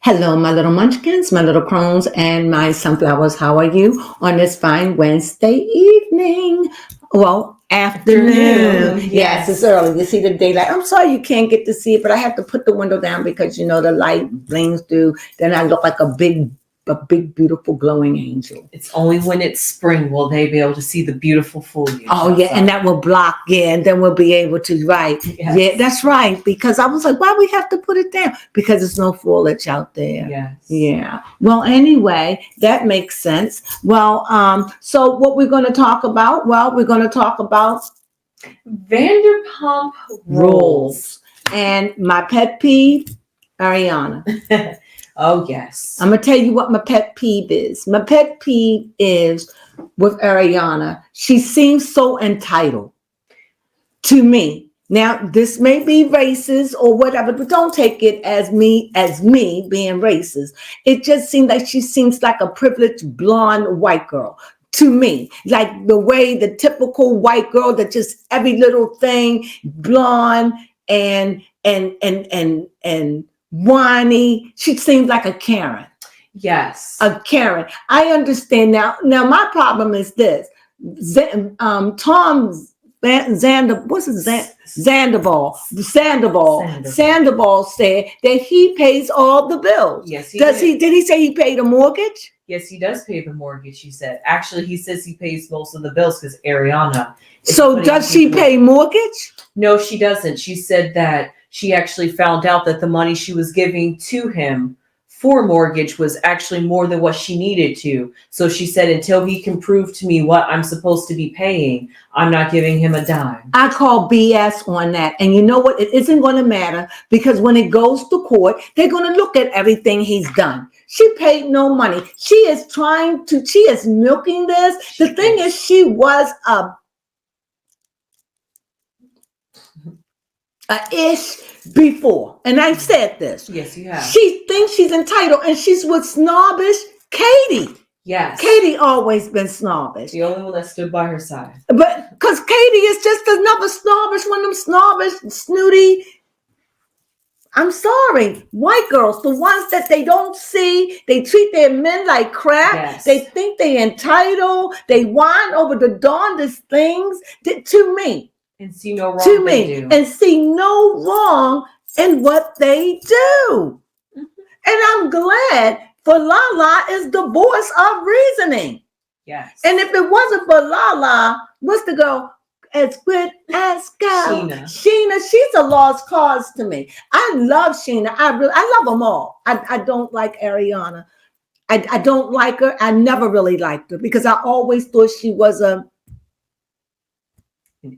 Hello, my little munchkins, my little crones, and my sunflowers. How are you on this fine Wednesday evening? Well, afternoon. Yes, it's early. You see the daylight. I'm sorry you can't get to see it, but I have to put the window down because the light blings through. Then I look like a big, beautiful, glowing angel. It's only when it's spring will they be able to see the beautiful foliage. Oh, yeah, and that will block, and then we'll be able to, right. Yes. Yeah, that's right, because I was like, why we have to put it down? Because there's no foliage out there. Yes. Yeah. Well, anyway, that makes sense. Well, so what we're going to talk about? Well, we're going to talk about Vanderpump rules. And my pet peeve, Ariana. Oh, yes. I'm going to tell you what my pet peeve is. My pet peeve is with Ariana. She seems so entitled to me. Now, this may be racist or whatever, but don't take it as me being racist. It just seems like she seems like a privileged blonde white girl to me. Like the way the typical white girl that just every little thing, blonde and whiny. She seems like a Karen. Yes. A Karen. I understand now. Now my problem is this. Sandoval said that he pays all the bills. Yes, he does. Did he say he paid a mortgage? Yes, he does pay the mortgage, he said. Actually, he says he pays most of the bills because Ariana. So does she pay mortgage? No, she doesn't. She said that she actually found out that the money she was giving to him for mortgage was actually more than what she needed to. So she said, until he can prove to me what I'm supposed to be paying, I'm not giving him a dime. I call BS on that. And you know what? It isn't going to matter because when it goes to court, they're going to look at everything he's done. She paid no money. She is milking this. The thing is, she was a ish before. And I've said this. Yes, you have. She thinks she's entitled and she's with snobbish Katie. Yes. Katie always been snobbish. The only one that stood by her side. But because Katie is just another snobbish, one of them snobbish, snooty. I'm sorry. White girls, the ones that they don't see, they treat their men like crap. Yes. They think they entitled. They whine over the darndest things to me. And see no wrong to me. And see no wrong in what they do. Mm-hmm. And I'm glad for Lala is the voice of reasoning. Yes. And if it wasn't for Lala, what's the girl? As good as gold. Sheena, she's a lost cause to me. I love Sheena. I love them all. I don't like Ariana. I don't like her. I never really liked her because I always thought she was an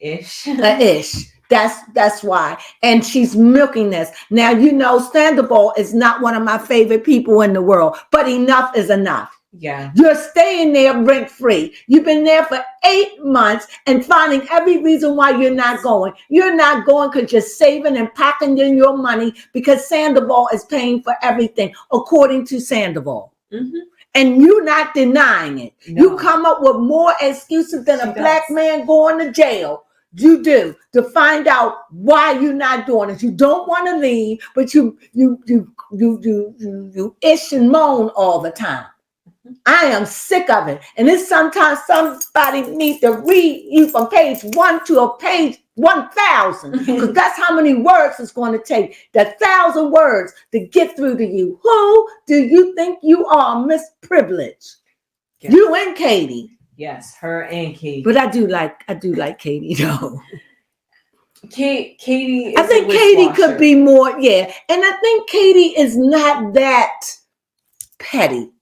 ish. An ish. That's why. And she's milking this. Now, Sandoval is not one of my favorite people in the world, but enough is enough. Yeah. You're staying there rent free. You've been there for 8 months and finding every reason why you're not going. You're not going because you're saving and packing in your money because Sandoval is paying for everything, according to Sandoval. Mm-hmm. And you're not denying it. No. You come up with more excuses than a black man going to jail. You do, to find out why you're not doing it. You don't want to leave, but you ish and moan all the time. I am sick of it. And it's sometimes somebody needs to read you from page 1 to a page 1,000 because that's how many words it's going to take. The 1,000 words to get through to you. Who do you think you are, Miss Privilege? Yes. You and Katie. Yes, her and Katie. But I do like Katie though. Katie. I think Katie could be more. Yeah, and I think Katie is not that petty.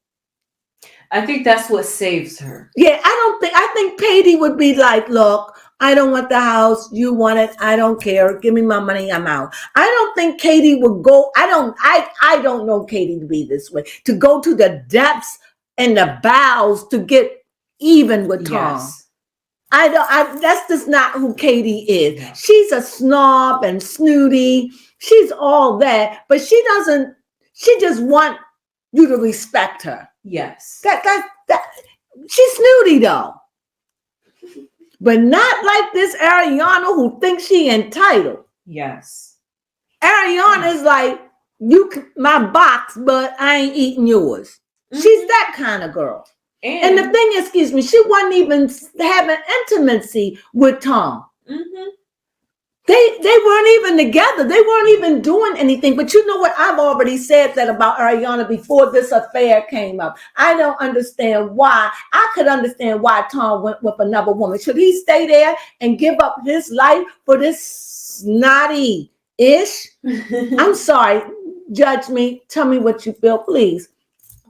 I think that's what saves her. Yeah, I think Katie would be like, look, I don't want the house. You want it. I don't care. Give me my money. I'm out. I don't think Katie would go. I don't know Katie to be this way, to go to the depths and the bowels to get even with Tom. Yes. That's just not who Katie is. Yeah. She's a snob and snooty. She's all that, but she just want you to respect her. Yes. That she's snooty though. But not like this Ariana who thinks she entitled. Yes. Ariana is like, my box, but I ain't eating yours. Mhm. She's that kind of girl. And the thing, excuse me, she wasn't even having intimacy with Tom. Mm-hmm. They weren't even together. They weren't even doing anything. But you know what? I've already said that about Ariana before this affair came up. I don't understand why. I could understand why Tom went with another woman. Should he stay there and give up his life for this snotty-ish? I'm sorry. Judge me. Tell me what you feel, please.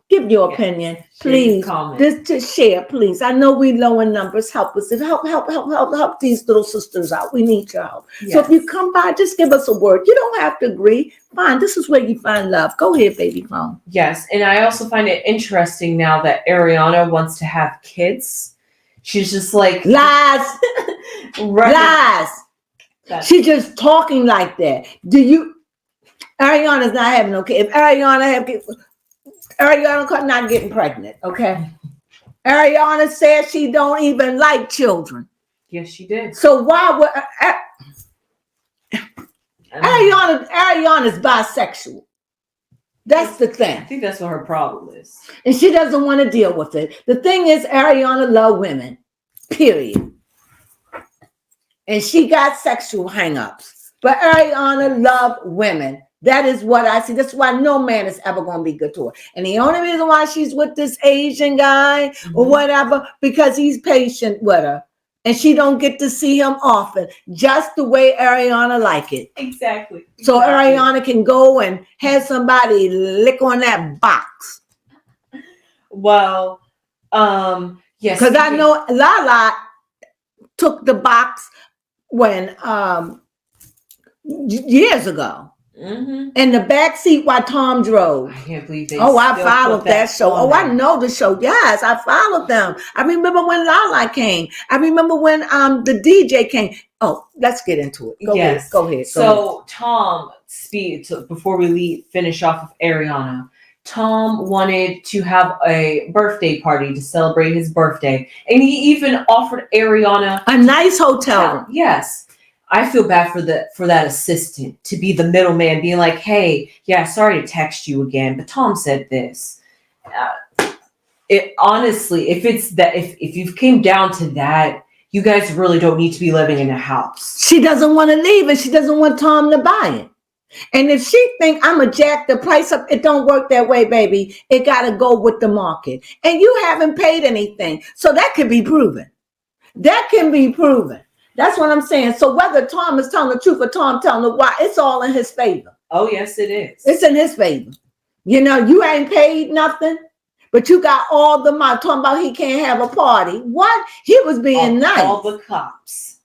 Give your opinion, please. Just share, please. I know we low in numbers. Help us. Help these little sisters out. We need your help. Yes. So if you come by, just give us a word. You don't have to agree. Fine. This is where you find love. Go ahead, baby Crone. Yes, and I also find it interesting now that Ariana wants to have kids. She's just like lies, lies. She's just talking like that. Ariana's not having no kids. If Ariana have kids. Ariana not getting pregnant, okay? Ariana said she don't even like children. Yes, she did. So why would Ariana's bisexual? That's the thing. I think that's what her problem is. And she doesn't want to deal with it. The thing is, Ariana loves women, period. And she got sexual hang-ups. But Ariana loves women. That is what I see. That's why no man is ever going to be good to her. And the only reason why she's with this Asian guy or whatever, because he's patient with her. And she don't get to see him often, just the way Ariana like it. Exactly. So Ariana can go and have somebody lick on that box. Well, yes. Because I know Lala took the box when years ago. Mm-hmm. In the back seat while Tom drove. I can't believe they. I followed that show. I know the show. Yes, I followed them. I remember when Lala came. I remember when the DJ came. Oh, let's get into it. Go ahead. So Tom, before we finish off of Ariana, Tom wanted to have a birthday party to celebrate his birthday, and he even offered Ariana a nice hotel room. Yes. I feel bad for that assistant to be the middleman, being like, "Hey, yeah, sorry to text you again, but Tom said this." It honestly, if you've came down to that, you guys really don't need to be living in a house. She doesn't want to leave, and she doesn't want Tom to buy it. And if she think I'm a jack the price up, it don't work that way, baby. It got to go with the market, and you haven't paid anything, so that can be proven. That can be proven. That's what I'm saying. So whether Tom is telling the truth or Tom telling the lie, it's all in his favor. Oh, yes, it is. It's in his favor. You know, you ain't paid nothing, but you got all the money. Talking about he can't have a party. What? He was being nice. All the cops.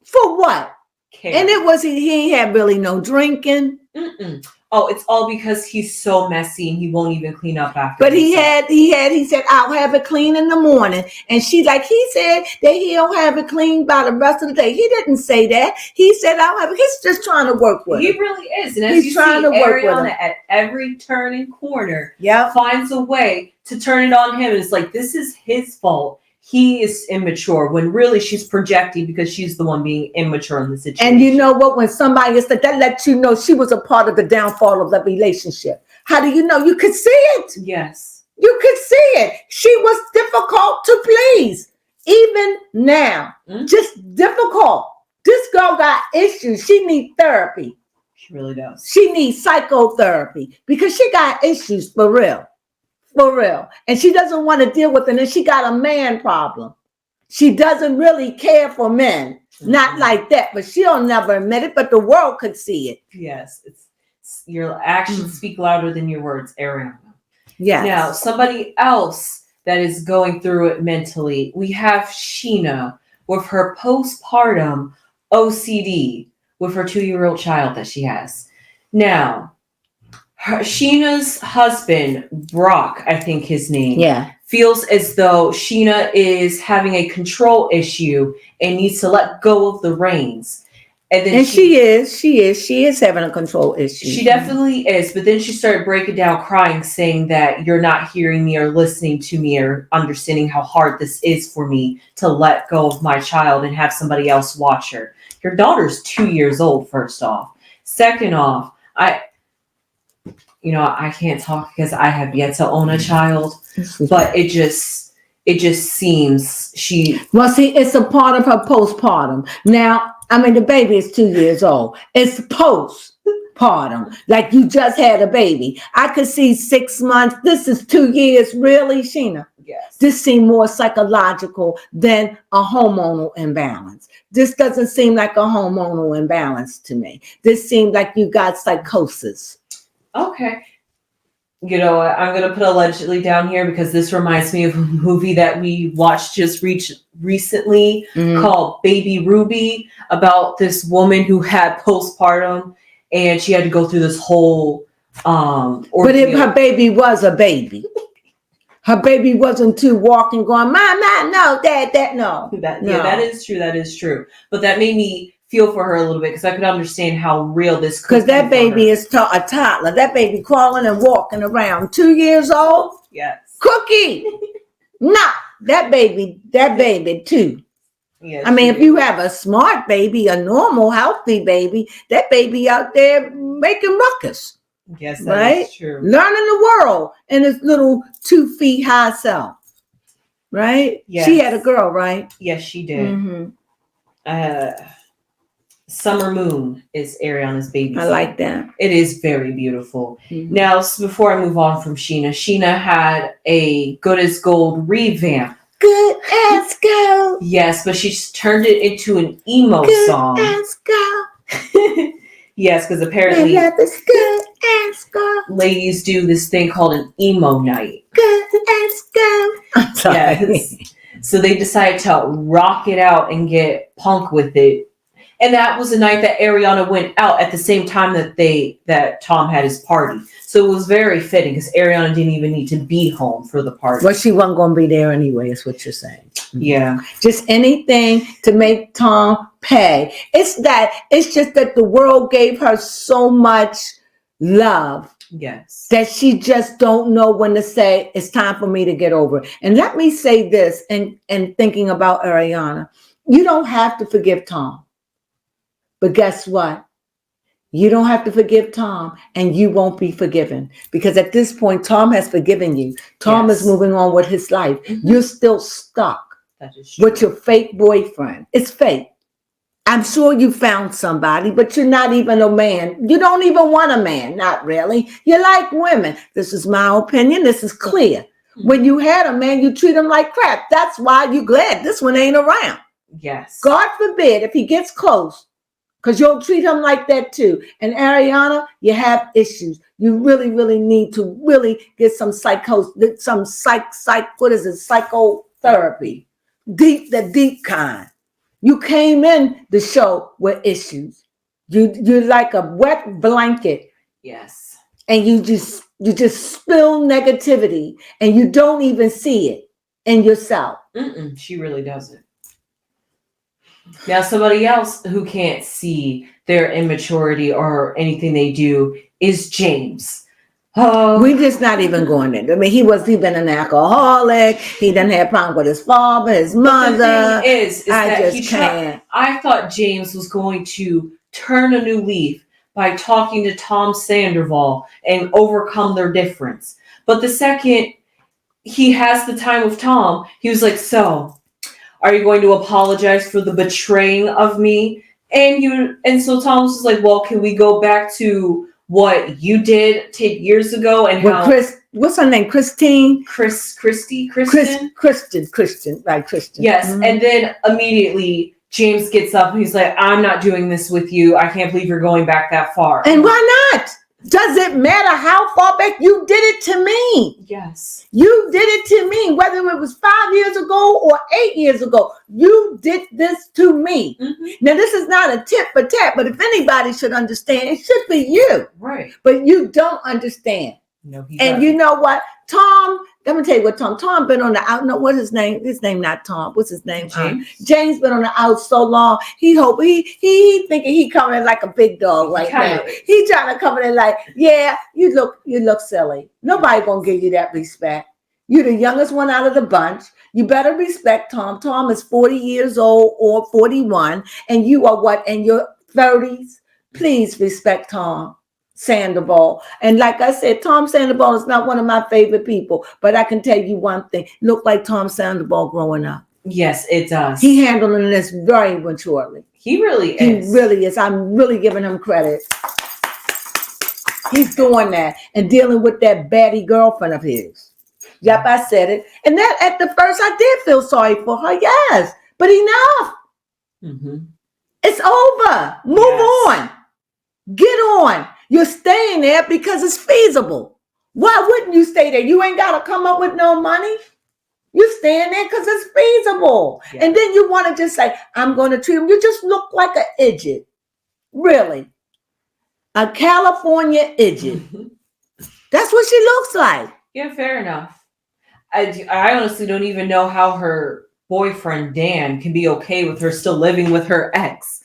For what? And it was, he ain't had really no drinking. Mm-mm. Oh, it's all because he's so messy and he won't even clean up after. But he said, I'll have it clean in the morning. And he said that he'll have it clean by the rest of the day. He didn't say that. He said, I'll have it. He's just trying to work with He really is. And as he's trying to work with him. At every turn and corner, finds a way to turn it on him. And it's like, this is his fault. He is immature when really she's projecting because she's the one being immature in the situation. And you know what? When somebody is that lets you know she was a part of the downfall of the relationship. How do you know? You could see it. Yes. You could see it. She was difficult to please. Even now. Just difficult. This girl got issues. She needs therapy. She really does. She needs psychotherapy because she got issues for real. For real. And she doesn't want to deal with it. And she got a man problem. She doesn't really care for men. Not like that. But she'll never admit it. But the world could see it. Yes. It's your actions speak louder than your words, Ariana. Yes. Now, somebody else that is going through it mentally. We have Sheena with her postpartum OCD with her 2-year-old child that she has. Now, Sheena's husband, Brock, I think his name, feels as though Sheena is having a control issue and needs to let go of the reins. And then she is having a control issue. She definitely is. But then she started breaking down, crying, saying that you're not hearing me or listening to me or understanding how hard this is for me to let go of my child and have somebody else watch her. Your daughter's 2 years old, first off. Second off, I can't talk because I have yet to own a child, but it just seems Well, see, it's a part of her postpartum. Now, I mean, the baby is 2 years old. It's postpartum. Like you just had a baby. I could see 6 months. This is 2 years. Really, Sheena? Yes. This seems more psychological than a hormonal imbalance. This doesn't seem like a hormonal imbalance to me. This seems like you got psychosis. Okay. I'm going to put allegedly down here because this reminds me of a movie that we watched just recently called Baby Ruby, about this woman who had postpartum and she had to go through this whole ordeal. But if her baby was a baby, her baby wasn't too walking going, Mom, no, Dad, no. Yeah, that is true. That is true. But that made me feel for her a little bit because I could understand how real this could be. Because that baby is a toddler. That baby crawling and walking around. 2 years old? Yes. Cookie! No, that baby too. Yes, I mean, if you have a smart baby, a normal, healthy baby, that baby out there making ruckus. Yes, that is true. Learning the world in his little 2 feet high self. Right? Yes. She had a girl, right? Yes, she did. Summer Moon is Ariana's baby. I like that. It is very beautiful. Now, before I move on from Sheena had a Good as Gold revamp. Good as gold. Yes, but she's turned it into an emo song. Good as gold. Yes, because apparently good as gold. ladies do this thing called an emo night. Good as gold. I'm sorry. Yes. So they decided to rock it out and get punk with it. And that was the night that Ariana went out at the same time that Tom had his party. So it was very fitting because Ariana didn't even need to be home for the party. Well, she wasn't going to be there anyway, is what you're saying. Yeah. Just anything to make Tom pay. It's just that the world gave her so much love. Yes. That she just don't know when to say, it's time for me to get over it. And let me say this, and thinking about Ariana, you don't have to forgive Tom. But guess what? You don't have to forgive Tom and you won't be forgiven. Because at this point, Tom has forgiven you. Tom is moving on with his life. You're still stuck with your fake boyfriend. It's fake. I'm sure you found somebody, but you're not even a man. You don't even want a man. Not really. You like women. This is my opinion. This is clear. When you had a man, you treat him like crap. That's why you're glad this one ain't around. Yes. God forbid if he gets close. Because you'll treat him like that too. And Ariana, you have issues. You really, really need to really get some psychotherapy. The deep kind. You came in the show with issues. You're like a wet blanket. Yes. And you just spill negativity and you don't even see it in yourself. She really doesn't. Now, somebody else who can't see their immaturity or anything they do is James. Oh, we're just not even going in. I mean, he been an alcoholic. He done had problems with his father, his mother. The thing is I that just can't. I thought James was going to turn a new leaf by talking to Tom Sandoval and overcome their difference. But the second he has the time with Tom, he was like, so, are you going to apologize for the betraying of me? And so Tom was like, well, can we go back to what you did 10 years ago and how what's her name? Christine? Kristen? Christian. Right, Christian. Yes. And then immediately James gets up and he's like, I'm not doing this with you. I can't believe you're going back that far. And why not? Does it matter how far back? You did it to me. Yes. You did it to me, whether it was 5 years ago or 8 years ago. You did this to me. Now, this is not a tit for tat, but if anybody should understand, it should be you. Right. But you don't understand. No, he and doesn't. You know what? Tom, let me tell you what Tom been on the out. No, what's his name? His name not Tom. What's his name? James been on the out so long. He thinking he coming in like a big dog right now. He trying to come in like, yeah, you look silly. Nobody gonna give you that respect. You're the youngest one out of the bunch. You better respect Tom. Tom is 40 years old or 41, and you are what, in your 30s? Please respect Tom. Sandoval. And like I said, Tom Sandoval is not one of my favorite people, but I can tell you one thing. Look like Tom Sandoval growing up. Yes, it does. He handling this very maturely. He really is. He really is. I'm really giving him credit. He's doing that and dealing with that baddie girlfriend of his. Yep, I said it. And that at the first I did feel sorry for her. Yes, but enough. Mm-hmm. It's over. Move on. Get on. You're staying there because it's feasible. Why wouldn't you stay there? You ain't got to come up with no money. You're staying there because it's feasible. Yeah. And then you want to just say, I'm going to treat him. You just look like an idiot. Really. A California idiot. That's what she looks like. Yeah, fair enough. I honestly don't even know how her boyfriend, Dan, can be okay with her still living with her ex.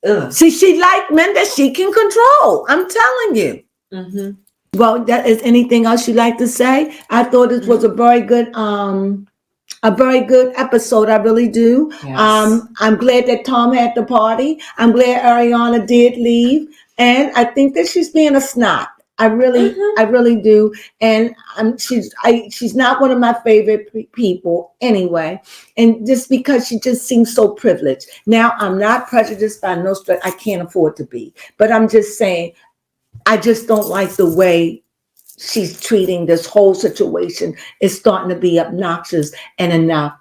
Ugh. See, she like men that she can control. I'm telling you. Mm-hmm. Well, is anything else you'd like to say? I thought this was a very good episode. I really do. Yes. I'm glad that Tom had the party. I'm glad Ariana did leave. And I think that she's being a snot. I really do. And she's not one of my favorite people anyway. And just because she just seems so privileged. Now, I'm not prejudiced by no stretch. I can't afford to be. But I'm just saying, I just don't like the way she's treating this whole situation. It's starting to be obnoxious and enough.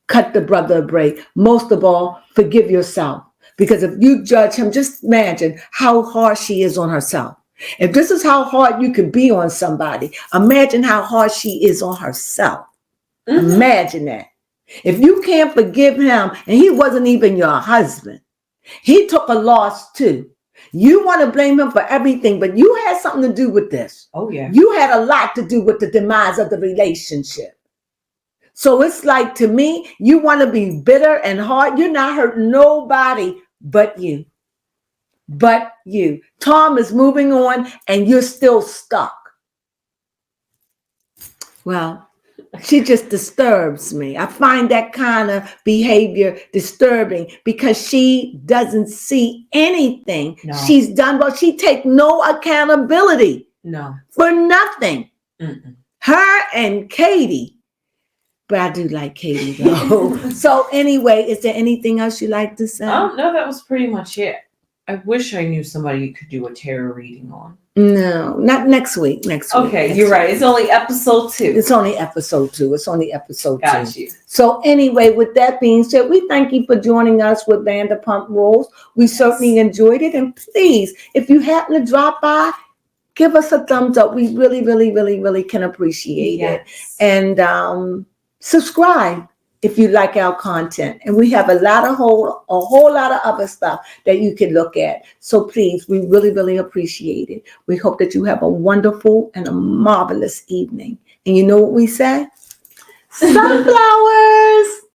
Cut the brother a break. Most of all, forgive yourself. Because if you judge him, just imagine how hard she is on herself. If this is how hard you can be on somebody, imagine how hard she is on herself. Mm-hmm. Imagine that. If you can't forgive him, and he wasn't even your husband, he took a loss too. You want to blame him for everything, but you had something to do with this. Oh, yeah. You had a lot to do with the demise of the relationship. So it's like, to me, you want to be bitter and hard. You're not hurting nobody but you. But you. Tom is moving on and you're still stuck. Well, she just disturbs me. I find that kind of behavior disturbing because she doesn't see anything she's done. Well, she take no accountability. No. For nothing. Mm-mm. Her and Katie. But I do like Katie though. So anyway, is there anything else you'd like to say? No, that was pretty much it. I wish I knew somebody you could do a tarot reading on. No, not next week. Okay, you're right. It's only episode 2. It's only episode 2. Got 2. You. So anyway, with that being said, we thank you for joining us with Vanderpump Rules. We certainly enjoyed it. And please, if you happen to drop by, give us a thumbs up. We really, really, really, really can appreciate it. And subscribe if you like our content. And we have a whole lot of other stuff that you can look at. So please, we really, really appreciate it. We hope that you have a wonderful and a marvelous evening. And you know what we say? Sunflowers!